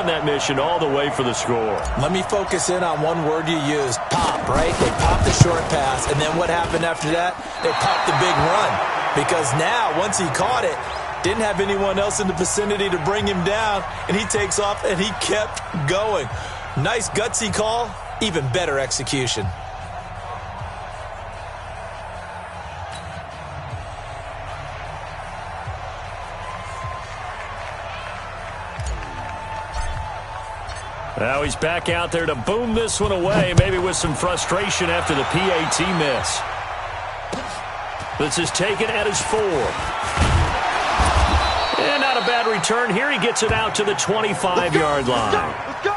on that mission all the way for the score. Let me focus in on one word you used, pop, right? They popped the short pass, and then what happened after that? They popped the big run. Because now, once he caught it, didn't have anyone else in the vicinity to bring him down, and he takes off, and he kept going. Nice gutsy call, even better execution. Now he's back out there to boom this one away, maybe with some frustration after the PAT miss. This is taken at his 4. And not a bad return here. He gets it out to the 25-yard line. Let's go.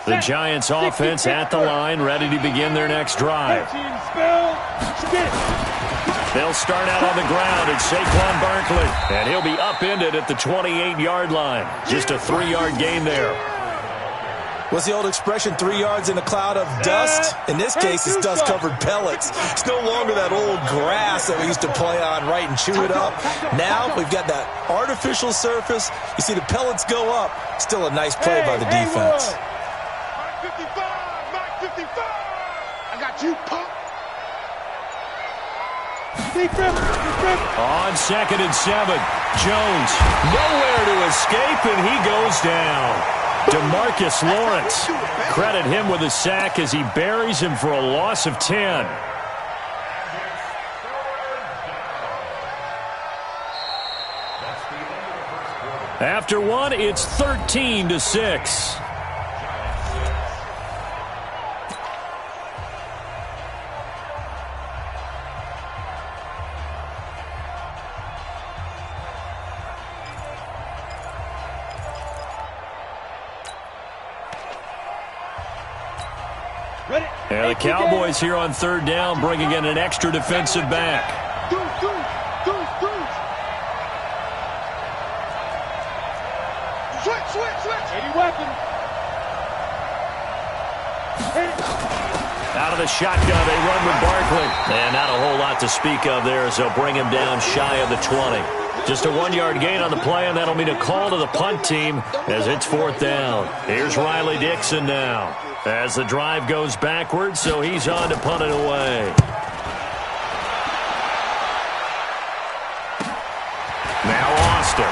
The Giants offense at the line, ready to begin their next drive. They'll start out on the ground. It's Saquon Barkley, and he'll be upended at the 28-yard line. Just a 3-yard gain there. What's the old expression, 3 yards in a cloud of dust? In this case, it's dust-covered pellets. It's no longer that old grass that we used to play on, right, and chew it up. Now we've got that artificial surface. You see the pellets go up. Still a nice play by the defense. 55, Mike 55. I got you, punk. On 2nd and 7, Jones nowhere to escape, and he goes down. DeMarcus Lawrence, credit him with a sack as he buries him for a loss of 10. After one, it's 13-6. And the Cowboys here on 3rd down, bringing in an extra defensive back. Switch. 80 weapon. Out of the shotgun, they run with Barkley. And not a whole lot to speak of there as they'll bring him down shy of the 20. Just a 1-yard gain on the play, and that'll mean a call to the punt team as it's 4th down. Here's Riley Dixon now as the drive goes backwards, so he's on to punt it away. Now Austin.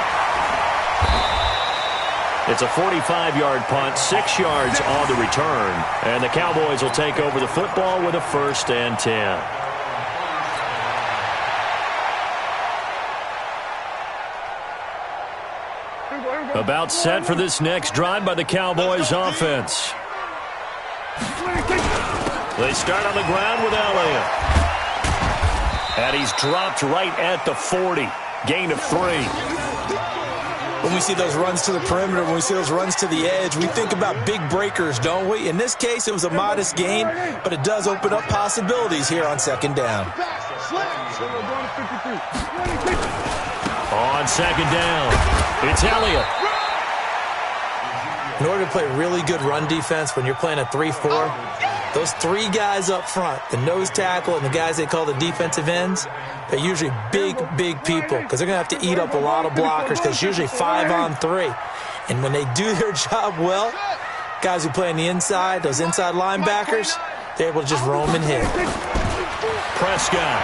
It's a 45-yard punt, 6 yards on the return, and the Cowboys will take over the football with a 1st and 10. About set for this next drive by the Cowboys offense. They start on the ground with Elliott. And he's dropped right at the 40. Gain of 3. When we see those runs to the perimeter, when we see those runs to the edge, we think about big breakers, don't we? In this case, it was a modest gain, but it does open up possibilities here on 2nd down. On 2nd down, it's Elliott. In order to play really good run defense when you're playing a 3-4, those 3 guys up front, the nose tackle and the guys they call the defensive ends, they're usually big people because they're going to have to eat up a lot of blockers because it's usually 5-on-3. And when they do their job well, guys who play on the inside, those inside linebackers, they're able to just roam and hit. Prescott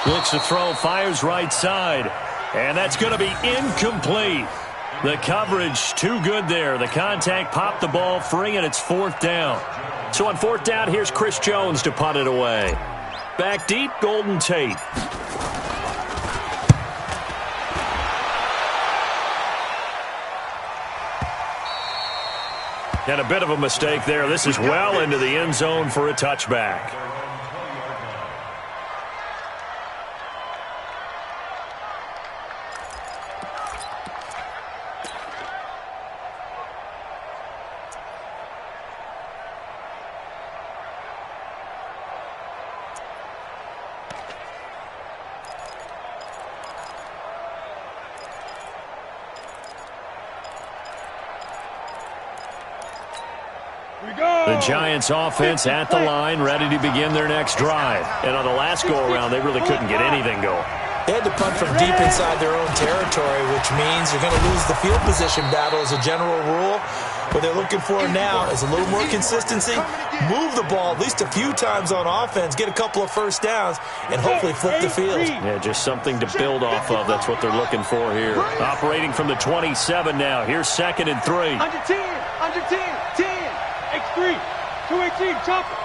looks to throw, fires right side, and that's going to be incomplete. The coverage too good there. The contact popped the ball free, and it's 4th down. So on 4th down, here's Chris Jones to punt it away. Back deep, Golden Tate. And a bit of a mistake there. This is well into the end zone for a touchback. The Giants offense at the line, ready to begin their next drive. And on the last go-around, they really couldn't get anything going. They had to punt from deep inside their own territory, which means you're going to lose the field position battle as a general rule. What they're looking for now is a little more consistency, move the ball at least a few times on offense, get a couple of first downs, and hopefully flip the field. Yeah, just something to build off of. That's what they're looking for here. Operating from the 27 now. Here's 2nd and 3. Under 10, 10, X3, 218, chopper.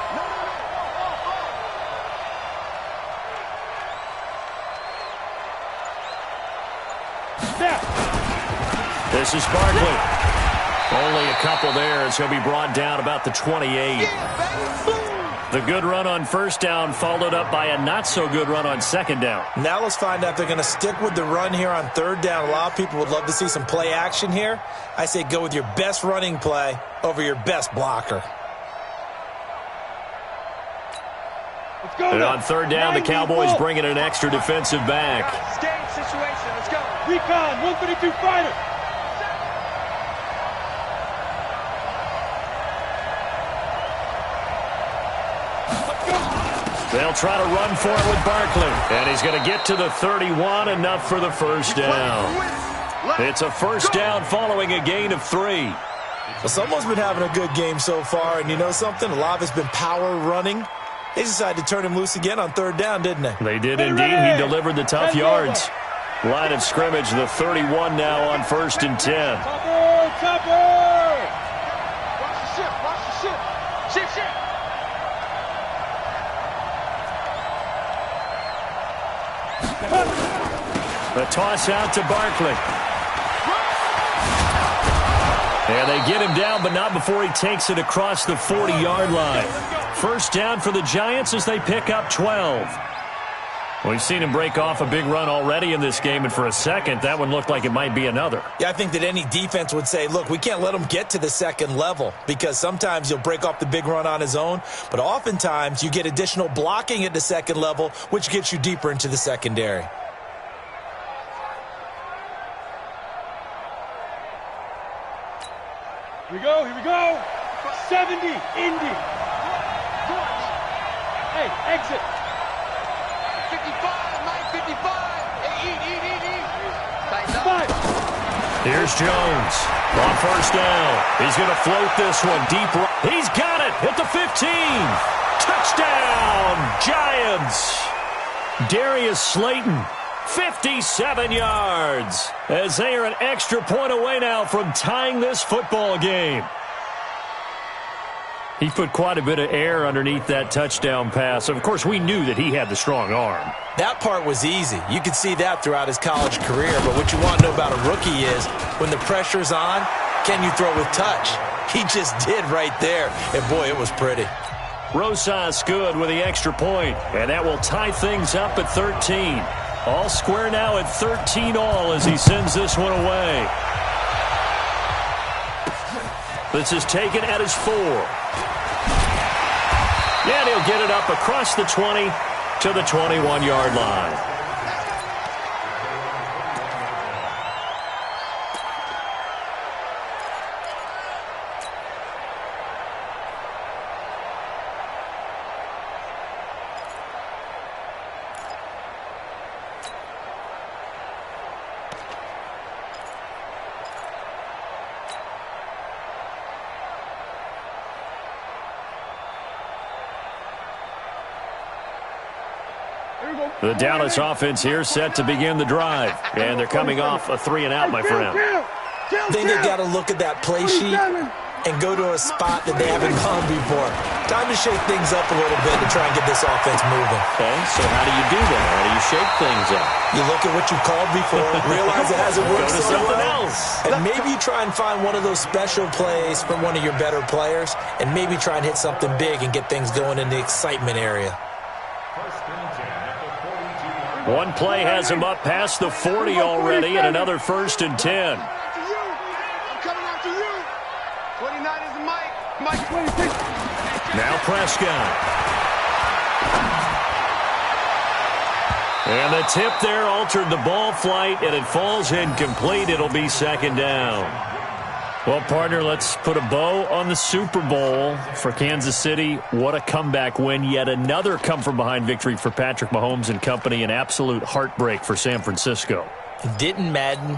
This is Barkley. Only a couple there as he'll be brought down about the 28. The good run on first down followed up by a not-so-good run on second down. Now let's find out if they're going to stick with the run here on third down. A lot of people would love to see some play action here. I say go with your best running play over your best blocker. And on third down, the Cowboys bring in an extra defensive back. Game situation. Let's go. Recon, 132 fighter. They'll try to run for it with Barkley. And he's going to get to the 31, enough for the first down. It's a first down following a gain of 3. Well, someone's been having a good game so far, and you know something? A lot of it's been power running. They decided to turn him loose again on third down, didn't they? They did indeed. He delivered the tough yards. Line of scrimmage, the 31 now on 1st and 10. Chopper! Watch the ship, watch the ship. Ship. The toss out to Barkley. And they get him down, but not before he takes it across the 40-yard line. First down for the Giants as they pick up 12. We've seen him break off a big run already in this game, and for a second, that one looked like it might be another. Yeah, I think that any defense would say, look, we can't let him get to the second level because sometimes he'll break off the big run on his own, but oftentimes you get additional blocking at the second level, which gets you deeper into the secondary. Here we go. 70, Indy. Hey, exit. 55, Mike, 55. Hey, eat. Tighten up. Here's Jones on first down. He's going to float this one deep right. He's got it at the 15. Touchdown, Giants. Darius Slayton, 57 yards, as they are an extra point away now from tying this football game. He put quite a bit of air underneath that touchdown pass. Of course, we knew that he had the strong arm. That part was easy. You could see that throughout his college career. But what you want to know about a rookie is when the pressure's on, can you throw with touch? He just did right there. And, boy, it was pretty. Rosas good with the extra point, and that will tie things up at 13. All square now at 13 all as he sends this one away. This is taken at his 4. And he'll get it up across the 20 to the 21-yard line. The Dallas offense here set to begin the drive. And they're coming off a 3-and-out, my friend. I think they've got to look at that play sheet and go to a spot that they haven't gone before. Time to shake things up a little bit to try and get this offense moving. Okay, so how do you do that? How do you shake things up? You look at what you called before, realize it hasn't worked Go to so something well, else. and maybe you try and find one of those special plays from one of your better players, and maybe try and hit something big and get things going in the excitement area. One play has him up past the 40 already, and another 1st and 10. I'm coming after you. 29 is the mic. Mike 26. Now Prescott. And the tip there altered the ball flight, and it falls incomplete. It'll be 2nd down. Well, partner, let's put a bow on the Super Bowl for Kansas City. What a comeback win. Yet another come-from-behind victory for Patrick Mahomes and company. An absolute heartbreak for San Francisco. Didn't Madden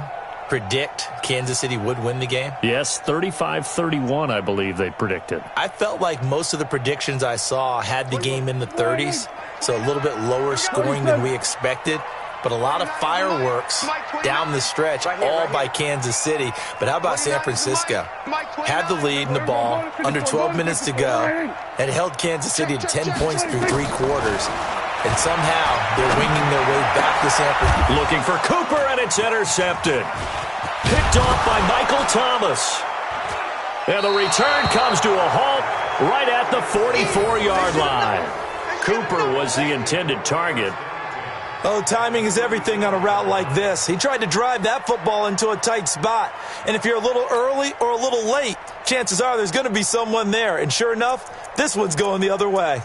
predict Kansas City would win the game? Yes, 35-31, I believe they predicted. I felt like most of the predictions I saw had the game in the 30s, so a little bit lower scoring than we expected. But a lot of fireworks down the stretch, all by Kansas City. But how about San Francisco? Had the lead in the ball, under 12 minutes to go, and held Kansas City to 10 points through 3 quarters. And somehow they're winging their way back to San Francisco. Looking for Cooper, and it's intercepted. Picked off by Michael Thomas. And the return comes to a halt right at the 44-yard line. Cooper was the intended target. Oh, timing is everything on a route like this. He tried to drive that football into a tight spot. And if you're a little early or a little late, chances are there's going to be someone there. And sure enough, this one's going the other way.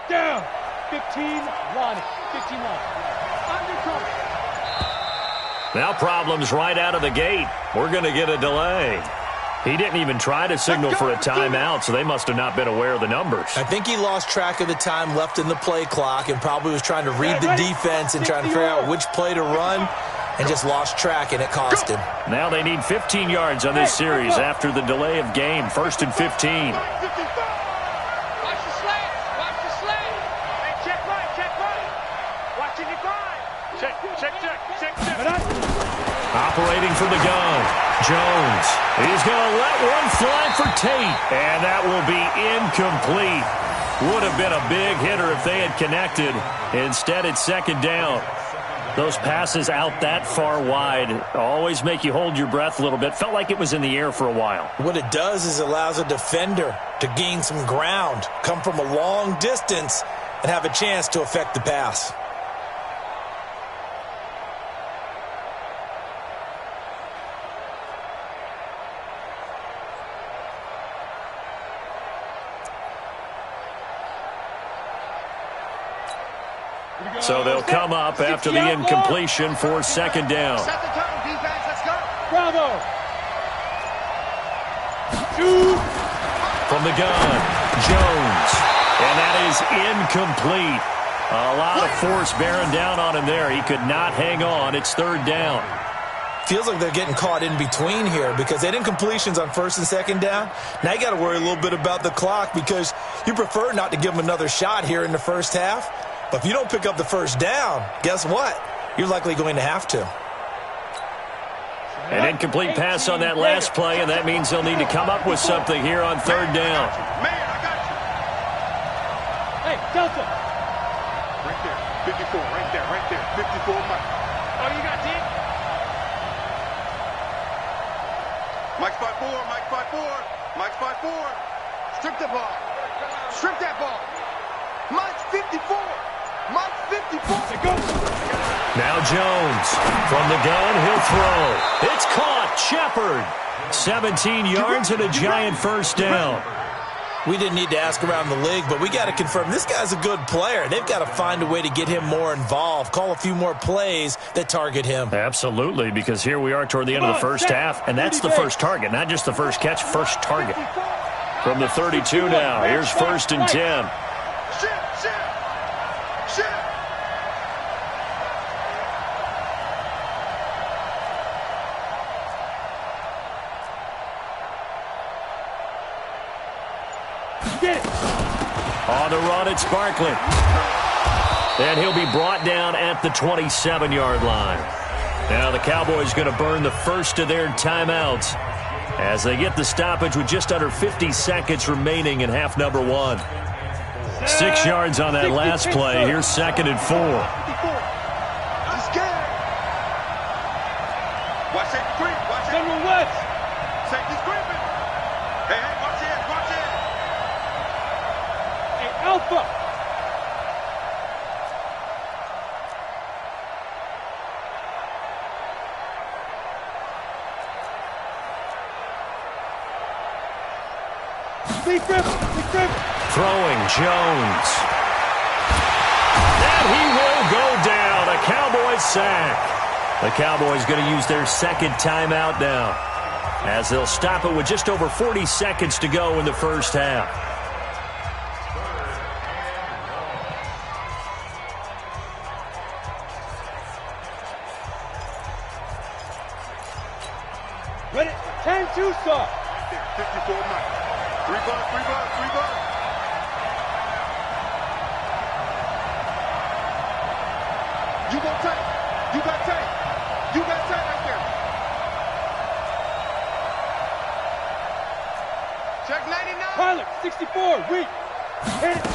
Down. 15-1. 15-1. Now problems right out of the gate. We're going to get a delay. He didn't even try to signal for a timeout, so they must have not been aware of the numbers. I think he lost track of the time left in the play clock and probably was trying to read the defense and trying to figure out which play to run and just lost track, and it cost him. Now they need 15 yards on this series after the delay of game. 1st and 15. Operating from the gun, Jones. He's going to let one fly for Tate, and that will be incomplete. Would have been a big hitter if they had connected. Instead, it's 2nd down. Those passes out that far wide always make you hold your breath a little bit. Felt like it was in the air for a while. What it does is allows a defender to gain some ground, come from a long distance, and have a chance to affect the pass. So they'll come up after the incompletion for 2nd down. Set the tone, defense. Let's go. Bravo. From the gun, Jones. And that is incomplete. A lot of force bearing down on him there. He could not hang on. It's 3rd down. Feels like they're getting caught in between here because they had incompletions on 1st and 2nd down. Now you got to worry a little bit about the clock because you prefer not to give them another shot here in the first half. But if you don't pick up the 1st down, guess what? You're likely going to have to. An incomplete pass on that last play, and that means they'll need to come up with something here on 3rd down. Man, I got you. Hey, Delta. Right there. 54. Right there. Right there. 54. Mike. Oh, you got deep? Mike's 5-4. Mike's 5-4. Mike's 5-4. Strip the ball. Strip that ball. Mike's 54. Mike's 54. Now Jones. From the gun, he'll throw. It's caught. Shepard. 17 yards and a giant 1st down. We didn't need to ask around the league, but we got to confirm this guy's a good player. They've got to find a way to get him more involved, call a few more plays that target him. Absolutely, because here we are toward the end of the first half, and that's the first target, not just the first catch, first target. From the 32 now, here's 1st and 10. On the run, it's Barkley. And he'll be brought down at the 27-yard line. Now the Cowboys going to burn the first of their timeouts as they get the stoppage with just under 50 seconds remaining in half number 1. 6 yards on that last play. Here's 2nd and 4. He's scared. Watch safety creep. Watch it. General West. Safety's creeping. Hey, watch it. Watch it. Alpha. Big grip. Throwing Jones. And he will go down. A Cowboys sack. The Cowboys going to use their second timeout now, as they'll stop it with just over 40 seconds to go in the first half. Ready? 10-2, sir. 54 Mike. 3 bucks. You got tape. You got tape right there. Check 99. Pilot, 64, weak. Hit it.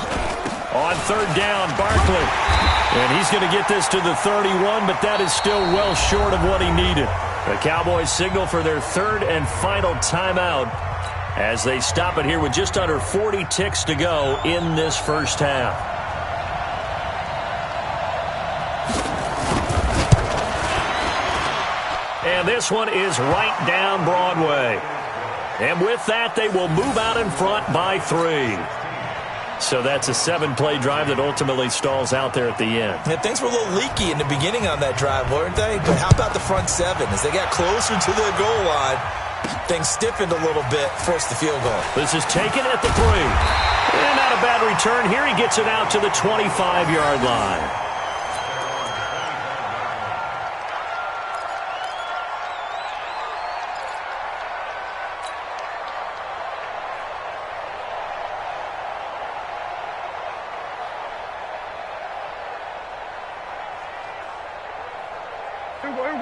On third down, Barkley. And he's going to get this to the 31, but that is still well short of what he needed. The Cowboys signal for their third and final timeout as they stop it here with just under 40 ticks to go in this first half. And this one is right down Broadway. And with that, they will move out in front by 3. So that's a 7-play drive that ultimately stalls out there at the end. Yeah, things were a little leaky in the beginning on that drive, weren't they? But how about the front 7? As they got closer to the goal line, things stiffened a little bit, forced the field goal. This is taken at the 3. And not a bad return here. He gets it out to the 25-yard line.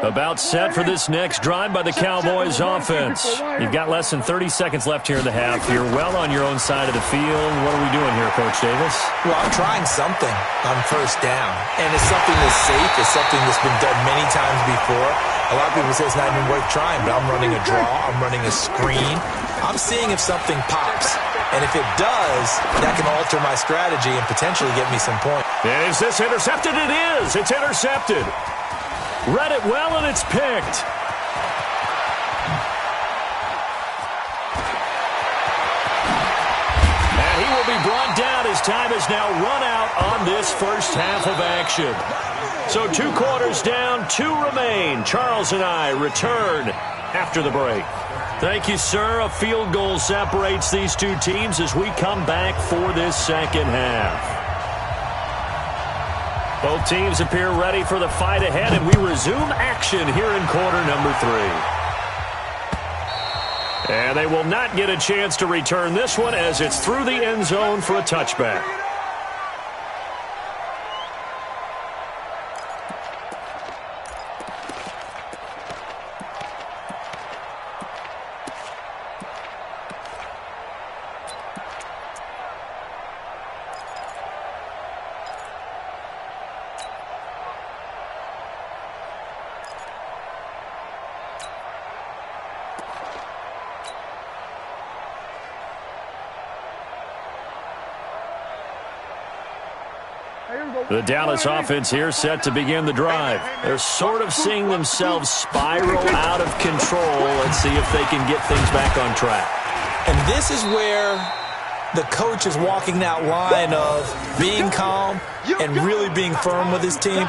About set for this next drive by the Cowboys offense. You've got less than 30 seconds left here in the half. You're well on your own side of the field. What are we doing here, Coach Davis? Well, I'm trying something on first down. And it's something that's safe. It's something that's been done many times before. A lot of people say it's not even worth trying, but I'm running a draw. I'm running a screen. I'm seeing if something pops. And if it does, that can alter my strategy and potentially get me some points. Is this intercepted? It is. It's intercepted. Read it well, and it's picked. And he will be brought down. His time is now run out on this first half of action. So 2 quarters down, 2 remain. Charles and I return after the break. Thank you, sir. A field goal separates these two teams as we come back for this second half. Both teams appear ready for the fight ahead, and we resume action here in quarter number 3. And they will not get a chance to return this one as it's through the end zone for a touchback. The Dallas offense here set to begin the drive. They're sort of seeing themselves spiral out of control. Let's see if they can get things back on track. And this is where the coach is walking that line of being calm and really being firm with his team.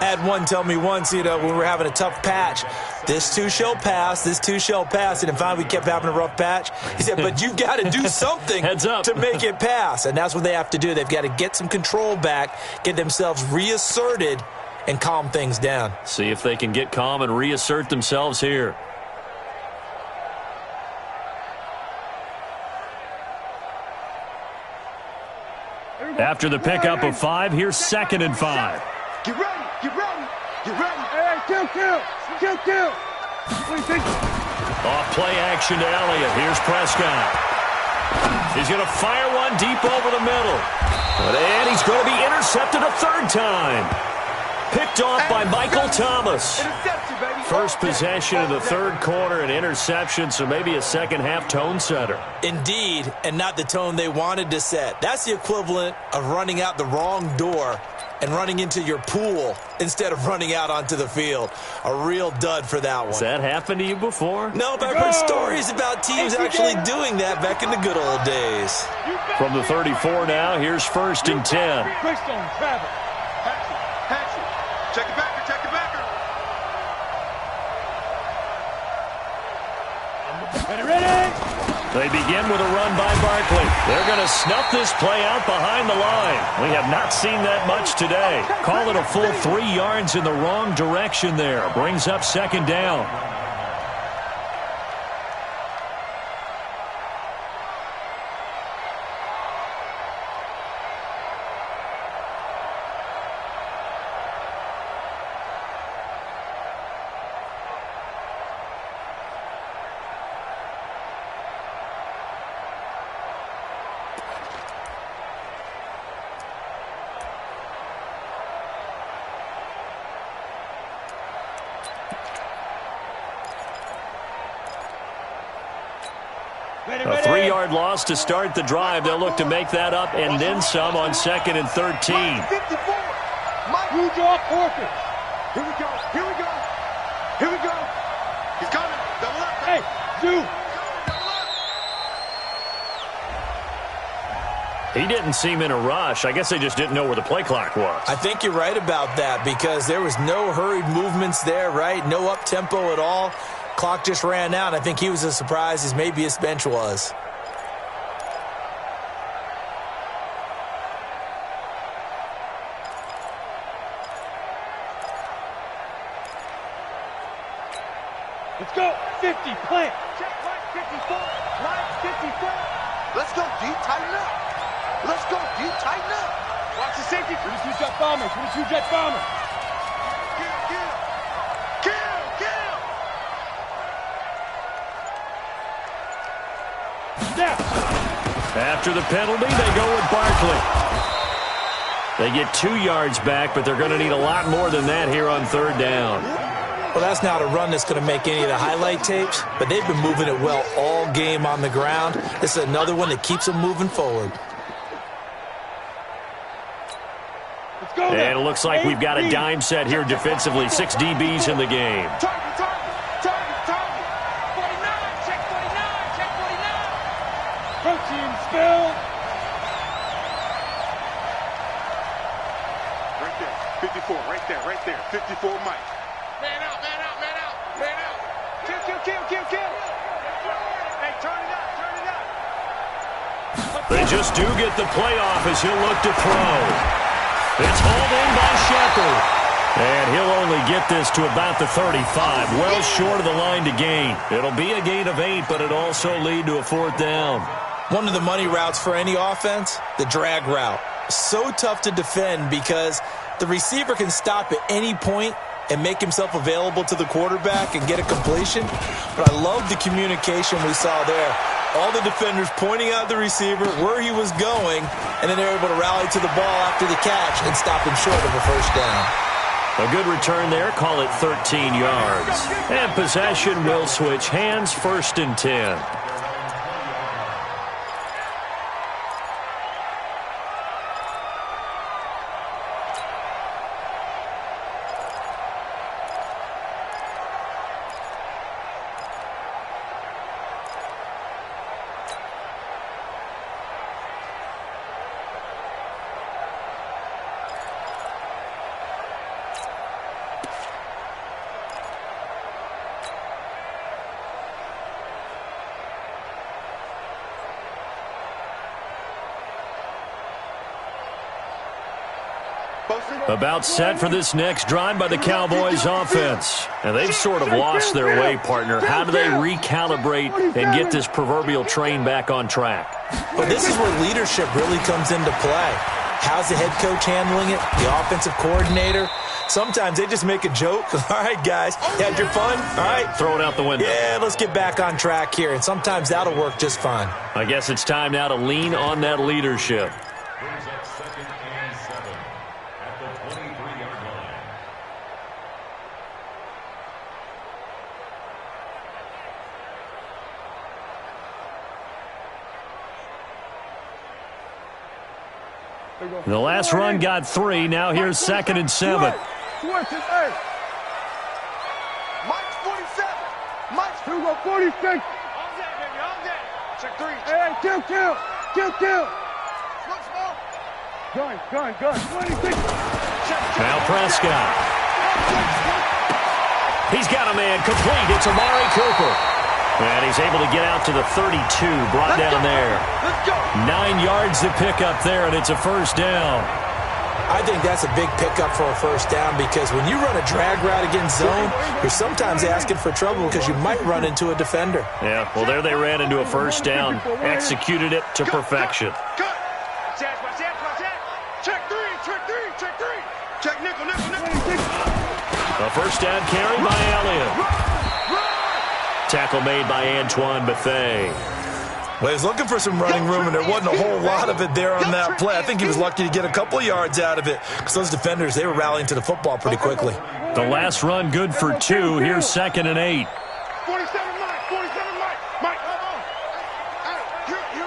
I had one tell me once, when we were having a tough patch, this too shall pass, this too shall pass. And then finally we kept having a rough patch. He said, but you've got to do something Heads up. to make it pass. And that's what they have to do. They've got to get some control back, get themselves reasserted, and calm things down. See if they can get calm and reassert themselves here. After the pickup of 5, here's 2nd and 5. Get ready. Get ready. Get ready. Hey, kill. What do you think? Off play action to Elliott. Here's Prescott. He's going to fire one deep over the middle. And he's going to be intercepted a 3rd time. Pick Picked off by Michael Thomas. Interception, baby. First possession of the third quarter, an interception, so maybe a second-half tone setter. Indeed, and not the tone they wanted to set. That's the equivalent of running out the wrong door and running into your pool instead of running out onto the field. A real dud for that one. Has that happened to you before? No, but I've heard stories about teams actually doing that back in the good old days. From the 34 now, here's 1st and 10. Christian, travel. Patrick. Check it backer, check it backer. Ready? They begin with a run by Barkley. They're going to snuff this play out behind the line. We have not seen that much today. Call it a full 3 yards in the wrong direction there. Brings up 2nd down. A 3-yard loss to start the drive. They'll look to make that up and then some on 2nd and 13. 54. You draw quarters. Here we go. Here we go. Here we go. He's coming. Double up. Hey, Zoo. He didn't seem in a rush. I guess they just didn't know where the play clock was. I think you're right about that because there was no hurried movements there, right? No up-tempo at all. Clock just ran out. I think he was as surprised as maybe his bench was. Let's go. 50, plant. Check line 54. Line 54. Let's go deep, tighten up. Let's go deep, tighten up. Watch the safety. 22 jet bombers. 22 jet bombers. Kill, kill. Kill, kill. Snap. After the penalty, they go with Barkley. They get 2 yards back, but they're going to need a lot more than that here on 3rd down. Well, that's not a run that's going to make any of the highlight tapes, but they've been moving it well all game on the ground. This is another one that keeps them moving forward. Let's go. And it looks like we've got a dime set here defensively. 6 DBs in the game. Target, target, target, target. 49, check 49, check 49. Protein spill. Right there, 54, right there, right there. 54, Mike. Man out, man out, man out, man out. Kill, kill, kill, kill, kill. Hey, turn it up, turn it up. They just do get the play off as he'll look to throw. It's hauled in by Shepard. And he'll only get this to about the 35, well short of the line to gain. It'll be a gain of 8, but it'll also lead to a 4th down. One of the money routes for any offense, the drag route. So tough to defend because the receiver can stop at any point and make himself available to the quarterback and get a completion. But I love the communication we saw there. All the defenders pointing out the receiver, where he was going, and then they're able to rally to the ball after the catch and stop him short of a 1st down. A good return there, call it 13 yards. And possession will switch hands, 1st and 10. About set for this next drive by the Cowboys offense. And they've sort of lost their way, partner. How do they recalibrate and get this proverbial train back on track? Well, this is where leadership really comes into play. How's the head coach handling it? The offensive coordinator? Sometimes they just make a joke. All right, guys, you had your fun? All right. Throw it out the window. Yeah, let's get back on track here. And sometimes that'll work just fine. I guess it's time now to lean on that leadership. The last run got 3. Now here's 2nd and 7. Mike's 47. Mike's 46. On that, baby, on that. Check 3. Hey, kill. Gun. 26. Now Prescott. He's got a man complete. It's Amari Cooper. And he's able to get out to the 32, brought down there. 9 yards to pick up there, and it's a first down. I think that's a big pickup for a first down because when you run a drag route against zone, you're sometimes asking for trouble because you might run into a defender. Yeah, well, there they ran into a first down, executed it to perfection. Check nickel. A first down carry by Elliott. Tackle made by Antoine Bethea. Well, he was looking for some running room, and there wasn't a whole lot of it there on that play. I think he was lucky to get a couple of yards out of it because those defenders, they were rallying to the football pretty quickly. The last run good for 2. Here's 2nd and 8. 47 Mike. Mike, come on.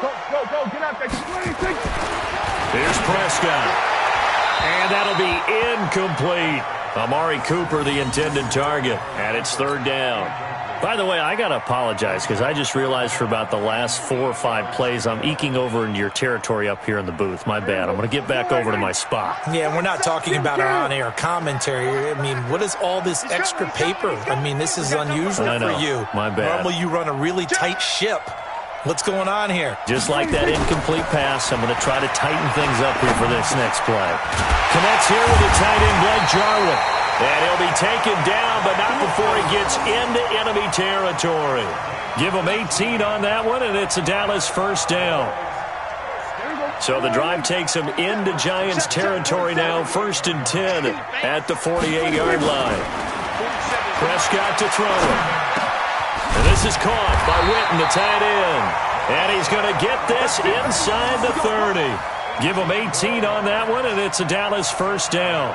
Go, get out there. 26. Here's Prescott. And that'll be incomplete. Amari Cooper, the intended target, and it's 3rd down. By the way, I got to apologize because I just realized for about the last 4 or 5 plays, I'm eking over into your territory up here in the booth. My bad. I'm going to get back over to my spot. Yeah, we're not talking about our on-air commentary. I mean, what is all this extra paper? I mean, this is unusual for you. My bad. Normally you run a really tight ship. What's going on here? Just like that incomplete pass, I'm going to try to tighten things up here for this next play. Connects here with the tight end, Blake Jarwin. And he'll be taken down, but not before he gets into enemy territory. Give him 18 on that one, and it's a Dallas first down. So the drive takes him into Giants territory now, 1st and 10 at the 48-yard line. Prescott to throw it. And this is caught by Witten, the tight end. And he's going to get this inside the 30. Give him 18 on that one, and it's a Dallas first down.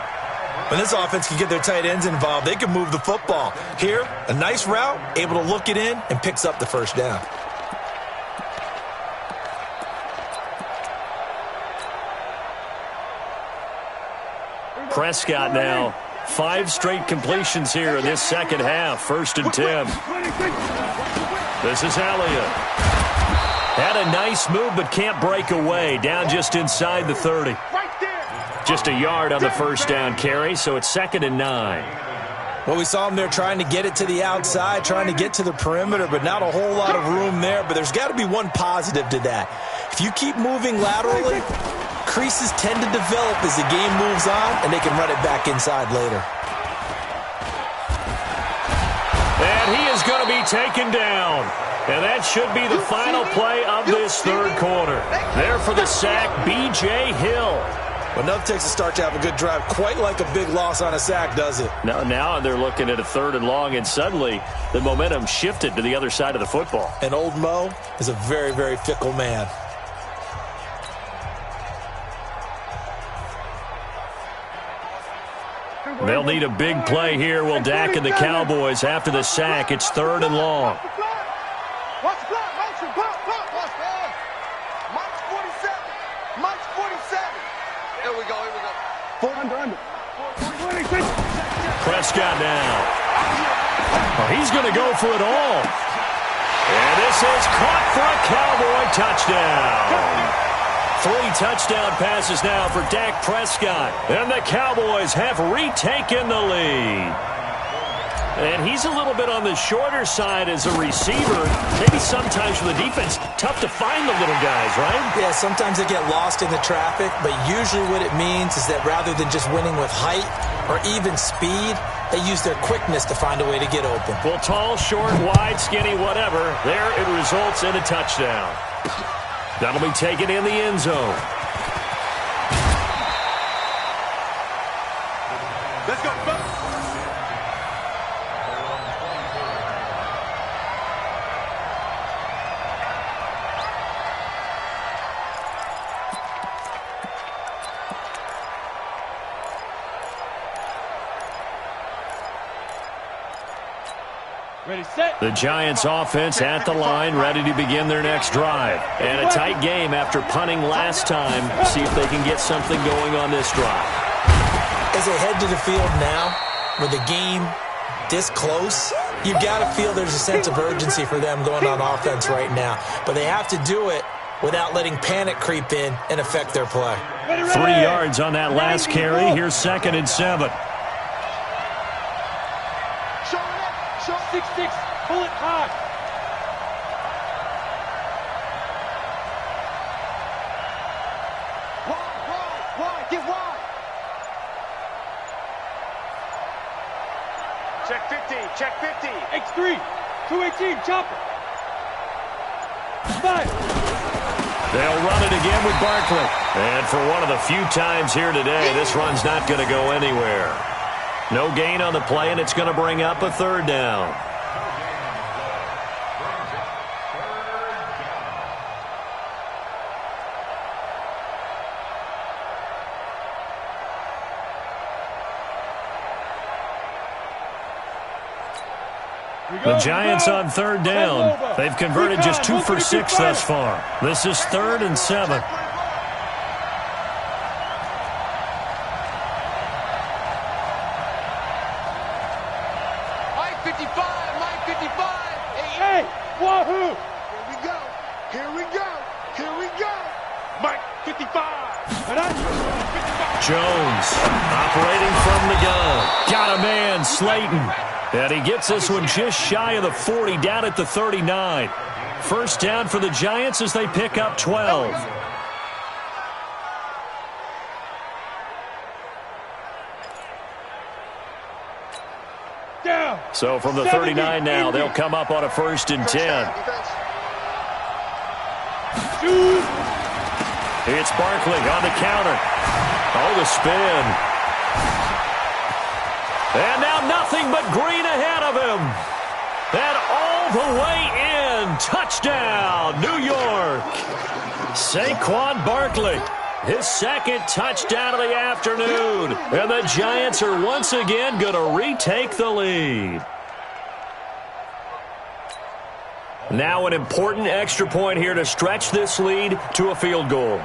When this offense can get their tight ends involved, they can move the football. Here, a nice route, able to look it in, and picks up the first down. Prescott now, 5 straight completions here in this second half, 1st and 10. This is Elliott. Had a nice move, but can't break away. Down just inside the 30. Just a yard on the first down carry, so it's 2nd and 9. Well, we saw him there trying to get it to the outside, trying to get to the perimeter, but not a whole lot of room there. But there's got to be one positive to that. If you keep moving laterally, creases tend to develop as the game moves on, and they can run it back inside later. And he is going to be taken down. And that should be the final play of this 3rd quarter. There for the sack, B.J. Hill. But enough takes a start to have a good drive, quite like a big loss on a sack, does it? Now they're looking at a 3rd and long, and suddenly the momentum shifted to the other side of the football. And old Mo is a very, very fickle man. They'll need a big play here. Will Dak and the Cowboys after the sack. It's 3rd and long. Watch the block. Watch the block. Watch the Mike's 47. Mike's 47. Here we go. Under. Prescott now. Oh, he's going to go for it all. And this is caught for a Cowboy touchdown. 3 touchdown passes now for Dak Prescott. And the Cowboys have retaken the lead. And he's a little bit on the shorter side as a receiver. Maybe sometimes for the defense, tough to find the little guys, right? Yeah, sometimes they get lost in the traffic, but usually what it means is that rather than just winning with height or even speed, they use their quickness to find a way to get open. Well, tall, short, wide, skinny, whatever, there it results in a touchdown. That'll be taken in the end zone. Let's go, folks. The Giants offense at the line, ready to begin their next drive. And a tight game after punting last time. See if they can get something going on this drive. As they head to the field now, with the game this close, you got to feel there's a sense of urgency for them going on offense right now. But they have to do it without letting panic creep in and affect their play. 3 yards on that last carry. Here's 2nd and 7. 6-6, pull it hard. Wide, get wide. Check 50, check 50. X3, 218, chopper. 5. They'll run it again with Barkley. And for one of the few times here today, this run's not going to go anywhere. No gain on the play, and it's going to bring up a 3rd down. The Giants on 3rd down. They've converted just 2 for 6 thus far. This is 3rd and 7. Hey, wahoo! Here we go. Mike 55. Jones operating from the gun. Got a man, Slayton. And he gets this one just shy of the 40, down at the 39. 1st down for the Giants as they pick up 12. Down. So from the 39 now, they'll come up on a 1st and 10. It's Barkley on the counter. Oh, the spin. And now nothing but green ahead of him. And all the way in. Touchdown, New York. Saquon Barkley, his 2nd touchdown of the afternoon. And the Giants are once again going to retake the lead. Now an important extra point here to stretch this lead to a field goal.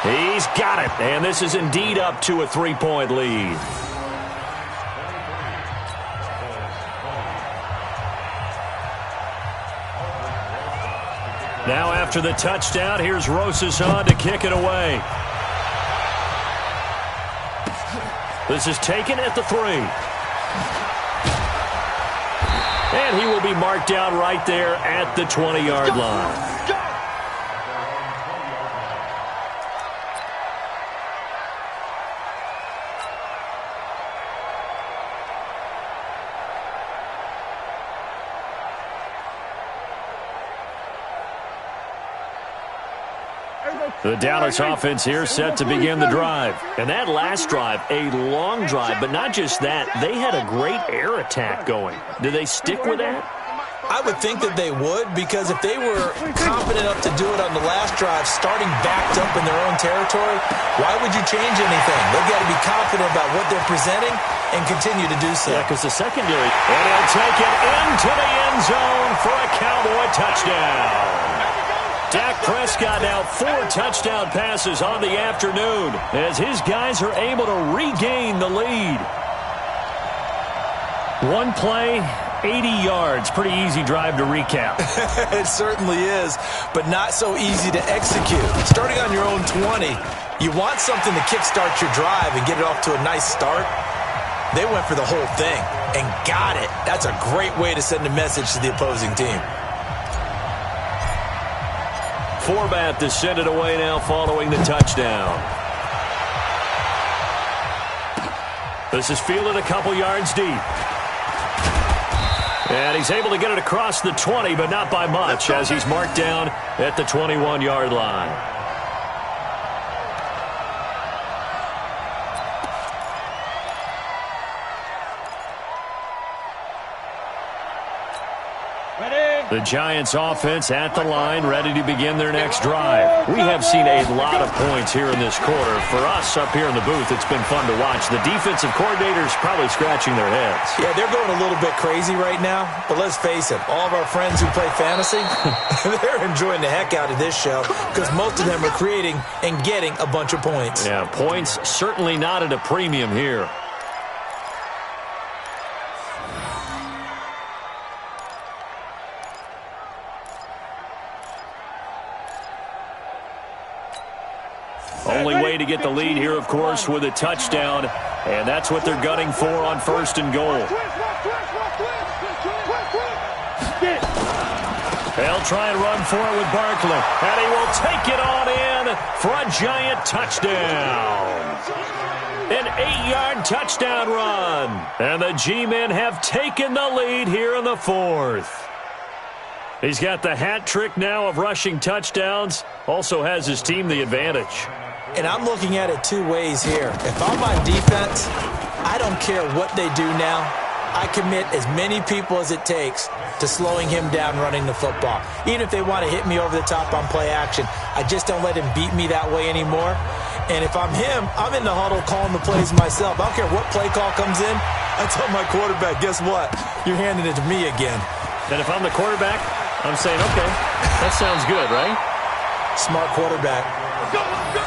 He's got it, and this is indeed up to a 3-point lead. Now after the touchdown, here's Rosas on to kick it away. This is taken at the 3. And he will be marked down right there at the 20-yard line. The Dallas offense here set to begin the drive. And that last drive, a long drive, but not just that. They had a great air attack going. Do they stick with that? I would think that they would, because if they were confident enough to do it on the last drive, starting backed up in their own territory, why would you change anything? They've got to be confident about what they're presenting and continue to do so. Yeah, because the secondary, and he'll take it into the end zone for a Cowboy touchdown. Dak Prescott now 4 touchdown passes on the afternoon as his guys are able to regain the lead. One play, 80 yards. Pretty easy drive to recap. It certainly is, but not so easy to execute. Starting on your own 20, you want something to kickstart your drive and get it off to a nice start. They went for the whole thing and got it. That's a great way to send a message to the opposing team. Forbat to send it away now following the touchdown. This is fielded a couple yards deep. And he's able to get it across the 20, but not by much, as he's marked down at the 21-yard line. The Giants offense at the line, ready to begin their next drive. We have seen a lot of points here in this quarter. For us up here in the booth, it's been fun to watch. The defensive coordinators probably scratching their heads. Yeah, they're going a little bit crazy right now, but let's face it, all of our friends who play fantasy, they're enjoying the heck out of this show because most of them are creating and getting a bunch of points. Yeah, points certainly not at a premium here. Only way to get the lead here, of course, with a touchdown, and that's what they're gunning for on 1st and goal. They'll try and run for it with Barkley, and he will take it on in for a Giant touchdown. An 8-yard touchdown run, and the G-men have taken the lead here in the 4th. He's got the hat trick now of rushing touchdowns, also has his team the advantage. And I'm looking at it two ways here. If I'm on defense, I don't care what they do now. I commit as many people as it takes to slowing him down running the football. Even if they want to hit me over the top on play action, I just don't let him beat me that way anymore. And if I'm him, I'm in the huddle calling the plays myself. I don't care what play call comes in. I tell my quarterback, guess what? You're handing it to me again. And if I'm the quarterback, I'm saying, okay, that sounds good, right? Smart quarterback. Go, go.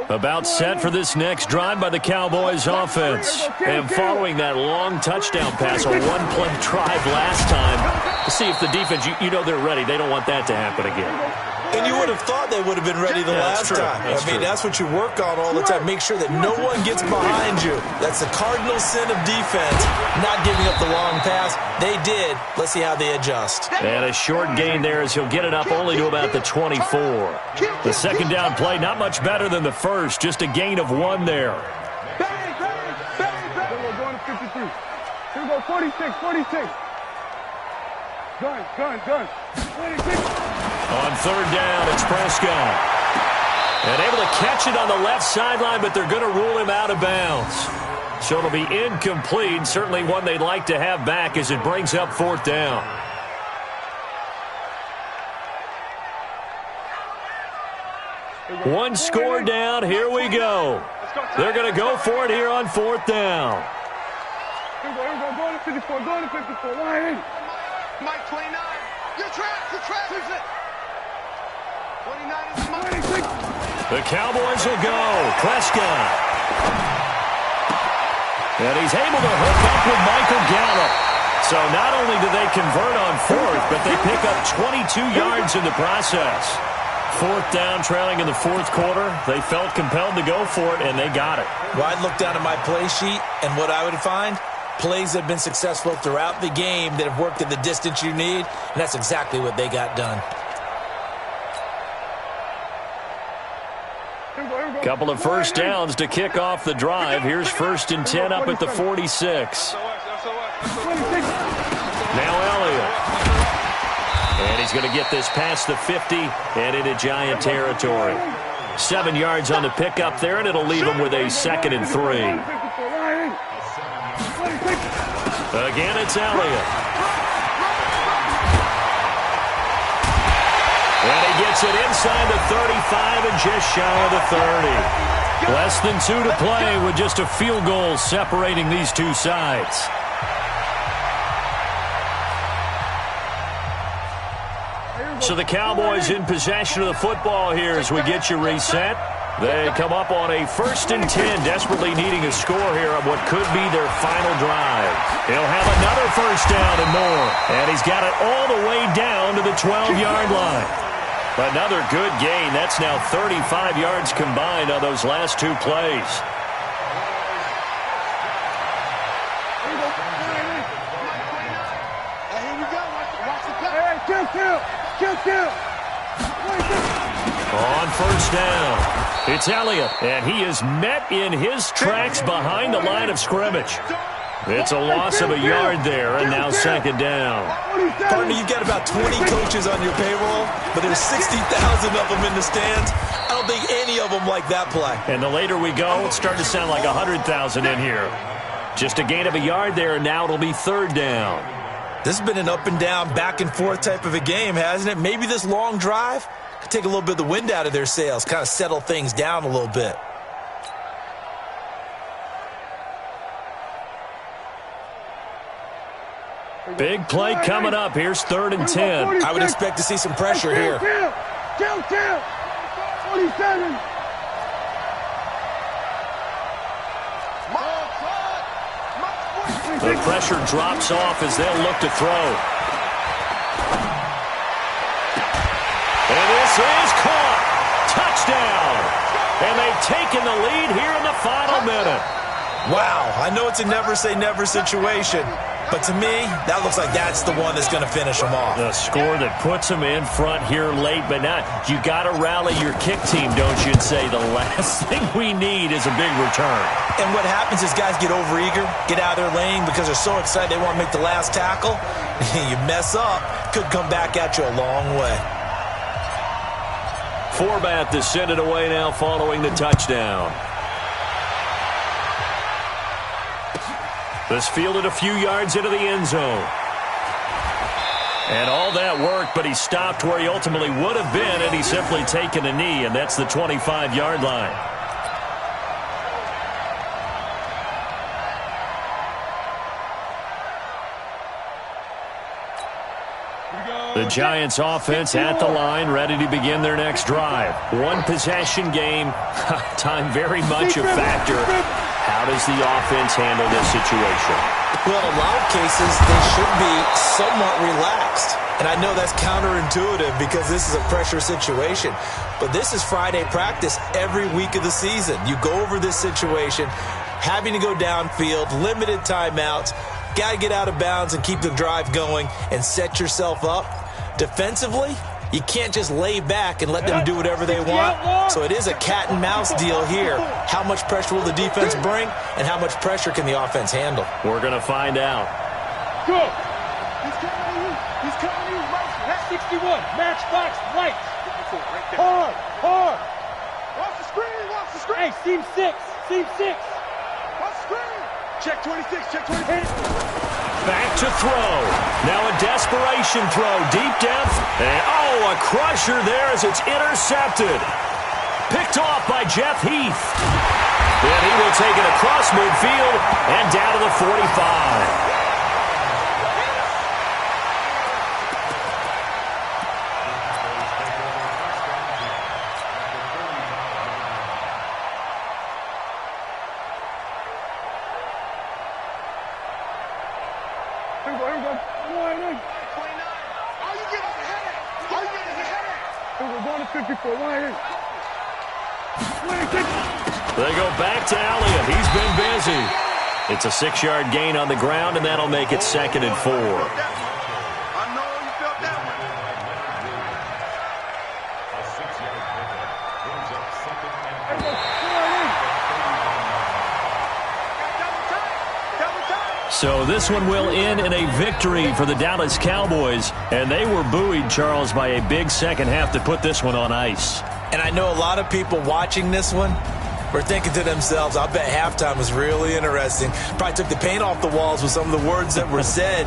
About set for this next drive by the Cowboys offense. And following that long touchdown pass, a one-play drive last time, to see if the defense, you know they're ready. They don't want that to happen again. And you would have thought they would have been ready the last time. That's what you work on all the time. Make sure that no one gets behind you. That's the cardinal sin of defense, not giving up the long pass. They did. Let's see how they adjust. And a short gain there as he'll get it up only to about the 24. The second down play, not much better than the first. Just a gain of 1 there. Bang, bang, bang, bang. We're going to 53. Here we go, 46, 46. Gun. 26. On third down, it's Prescott. And able to catch it on the left sideline, but they're going to rule him out of bounds. So it'll be incomplete, certainly one they'd like to have back as it brings up 4th down. One score down, here we go. They're going to go for it here on 4th down. Here we go, going to 54, going to 54. Line in. Mike, 29. You're trapped, who's it? 29 is Mike. The Cowboys will go. Prescott. And he's able to hook up with Michael Gallup. So not only do they convert on 4th, but they pick up 22 yards in the process. 4th down, trailing in the 4th quarter. They felt compelled to go for it, and they got it. Well, I'd look down at my play sheet, and what I would find, plays that have been successful throughout the game that have worked at the distance you need, and that's exactly what they got done. Couple of first downs to kick off the drive. Here's 1st and 10 up at the 46. Now Elliott. And he's going to get this past the 50 and into Giant territory. 7 yards on the pickup there, and it'll leave him with a 2nd and 3. Again, it's Elliott. And he gets it inside the 35 and just shy of the 30. Less than 2 to play with just a field goal separating these two sides. So the Cowboys in possession of the football here as we get you reset. They come up on a 1st and 10, desperately needing a score here on what could be their final drive. He'll have another 1st down and more. And he's got it all the way down to the 12-yard line. Another good gain. That's now 35 yards combined on those last 2 plays. Here we go. Watch the play. Hey, kill. On first down, it's Elliott, and he is met in his tracks behind the line of scrimmage. It's a loss of a yard there, and now second down. Partner, you've got about 20 coaches on your payroll, but there's 60,000 of them in the stands. I don't think any of them like that play. And the later we go, it's starting to sound like 100,000 in here. Just a gain of a yard there, and now it'll be third down. This has been an up and down, back and forth type of a game, hasn't it? Maybe this long drive could take a little bit of the wind out of their sails, kind of settle things down a little bit. Big play coming up. Here's 3rd and 10. I would expect to see some pressure here. Kill. 47. The pressure drops off as they'll look to throw. And this is caught. Touchdown. And they've taken the lead here in the final minute. Wow, I know it's a never-say-never situation, but to me, that looks like that's the one that's going to finish them off. The score that puts them in front here late, but now you got to rally your kick team, don't you, and say the last thing we need is a big return. And what happens is guys get overeager, get out of their lane because they're so excited they want to make the last tackle. You mess up, could come back at you a long way. Forbath to send it away now following the touchdown. This fielded a few yards into the end zone. And all that worked, but he stopped where he ultimately would have been had he simply taken a knee, and that's the 25-yard line. The Giants offense at the line, ready to begin their next drive. One possession game, time very much a factor. How does the offense handle this situation? Well, in a lot of cases, they should be somewhat relaxed. And I know that's counterintuitive because this is a pressure situation. But this is Friday practice every week of the season. You go over this situation, having to go downfield, limited timeouts, got to get out of bounds and keep the drive going and set yourself up. Defensively, you can't just lay back and let them do whatever they want. So it is a cat and mouse deal here. How much pressure will the defense bring, and how much pressure can the offense handle? We're going to find out. Go. He's coming to you. He's coming to you. Right. That's 61. Matchbox right. Hard. Watch the screen. Hey, seam 6. Watch the screen. Check 26. Back to throw. Now a desperation throw deep down. And, a crusher there as it's intercepted. Picked off by Jeff Heath. And he will take it across midfield and down to the 45. Here we go. Come on, 29. All you get is a headache. Here we're going to 54. Right here. 26. They go back to Elliott. He's been busy. It's a 6-yard gain on the ground, and that'll make it 2nd and 4. I know you felt that one. A 6-yard pickup brings up 2nd and 4. So this one will end in a victory for the Dallas Cowboys, and they were buoyed, Charles, by a big second half to put this one on ice. And I know a lot of people watching this one were thinking to themselves, I bet halftime was really interesting. Probably took the paint off the walls with some of the words that were said.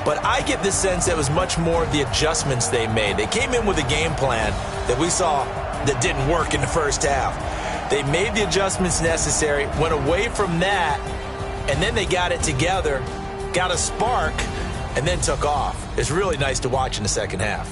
But I get the sense that it was much more of the adjustments they made. They came in with a game plan that we saw that didn't work in the first half. They made the adjustments necessary, went away from that, and then they got it together, got a spark, and then took off. It's really nice to watch in the second half.